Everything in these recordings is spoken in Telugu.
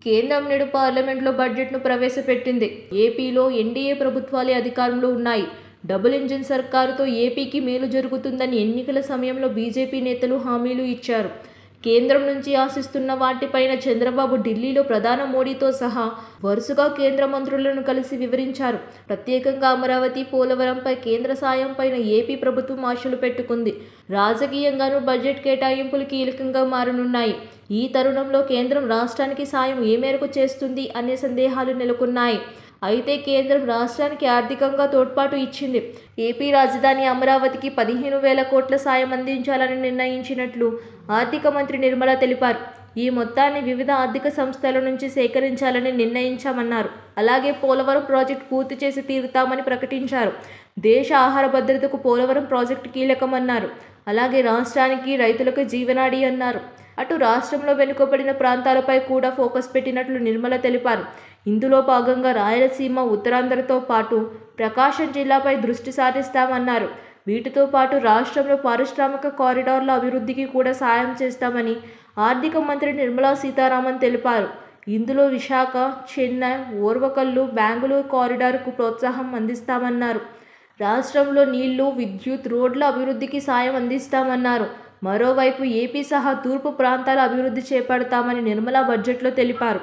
కేంద్రం నేడు పార్లమెంట్లో బడ్జెట్ను ప్రవేశపెట్టింది. ఏపీలో ఎన్డీఏ ప్రభుత్వాలే అధికారంలో ఉన్నాయి. డబుల్ ఇంజిన్ సర్కారుతో ఏపీకి మేలు జరుగుతుందని ఎన్నికల సమయంలో బీజేపీ నేతలు హామీలు ఇచ్చారు. కేంద్రం నుంచి ఆశిస్తున్న వాటిపైన చంద్రబాబు ఢిల్లీలో ప్రధాని మోడీతో సహా వరుసగా కేంద్ర మంత్రులను కలిసి వివరించారు. ప్రత్యేకంగా అమరావతి, పోలవరంపై కేంద్ర సాయంపైన ఏపీ ప్రభుత్వం ఆశలు పెట్టుకుంది. రాజకీయంగానూ బడ్జెట్ కేటాయింపులు కీలకంగా మారనున్నాయి. ఈ తరుణంలో కేంద్రం రాష్ట్రానికి సాయం ఏ మేరకు చేస్తుంది అనే సందేహాలు నెలకొన్నాయి. అయితే కేంద్రం రాష్ట్రానికి ఆర్థికంగా తోడ్పాటు ఇచ్చింది. ఏపీ రాజధాని అమరావతికి 15,000 కోట్ల సాయం అందించాలని నిర్ణయించినట్లు ఆర్థిక మంత్రి నిర్మల తెలిపారు. ఈ మొత్తాన్ని వివిధ ఆర్థిక సంస్థల నుంచి సేకరించాలని నిర్ణయించామన్నారు. అలాగే పోలవరం ప్రాజెక్టు పూర్తి చేసి తీరుతామని ప్రకటించారు. దేశ ఆహార భద్రతకు పోలవరం ప్రాజెక్టు కీలకమన్నారు. అలాగే రాష్ట్రానికి, రైతులకు జీవనాడి అన్నారు. అటు రాష్ట్రంలో వెనుకబడిన ప్రాంతాలపై కూడా ఫోకస్ పెట్టినట్లు నిర్మల తెలిపారు. ఇందులో భాగంగా రాయలసీమ, ఉత్తరాంధ్రతో పాటు ప్రకాశం జిల్లాపై దృష్టి సారిస్తామన్నారు. వీటితో పాటు రాష్ట్రంలో పారిశ్రామిక కారిడార్ల అభివృద్ధికి కూడా సాయం చేస్తామని ఆర్థిక మంత్రి నిర్మలా సీతారామన్ తెలిపారు. ఇందులో విశాఖ, చెన్నై, ఓర్వకల్లు, బెంగళూరు కారిడార్కు ప్రోత్సాహం అందిస్తామన్నారు. రాష్ట్రంలో నీళ్లు, విద్యుత్, రోడ్ల అభివృద్ధికి సాయం అందిస్తామన్నారు. మరోవైపు ఏపీ సహా తూర్పు ప్రాంతాల అభివృద్ధి చేపడతామని నిర్మల బడ్జెట్లో తెలిపారు.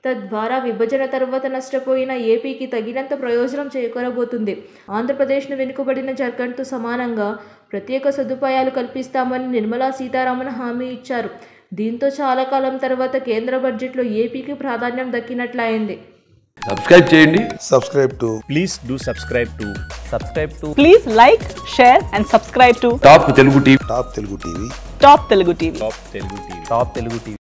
తద్వారా విభజన తర్వాత నష్టపోయిన ఏపీకి తగినంత ప్రయోజనం చేకూరబోతుంది. ఆంధ్రప్రదేశ్ను వెనుకబడిన జార్ఖండ్తో సమానంగా ప్రత్యేక సదుపాయాలు కల్పిస్తామని నిర్మలా సీతారామన్ హామీ ఇచ్చారు. దీంతో చాలా కాలం తర్వాత కేంద్ర బడ్జెట్లో ఏపీకి ప్రాధాన్యం దక్కినట్లయింది. సబ్స్క్రైబ్ చేయండి. Please like, share and subscribe to top Telugu TV. Top Telugu TV.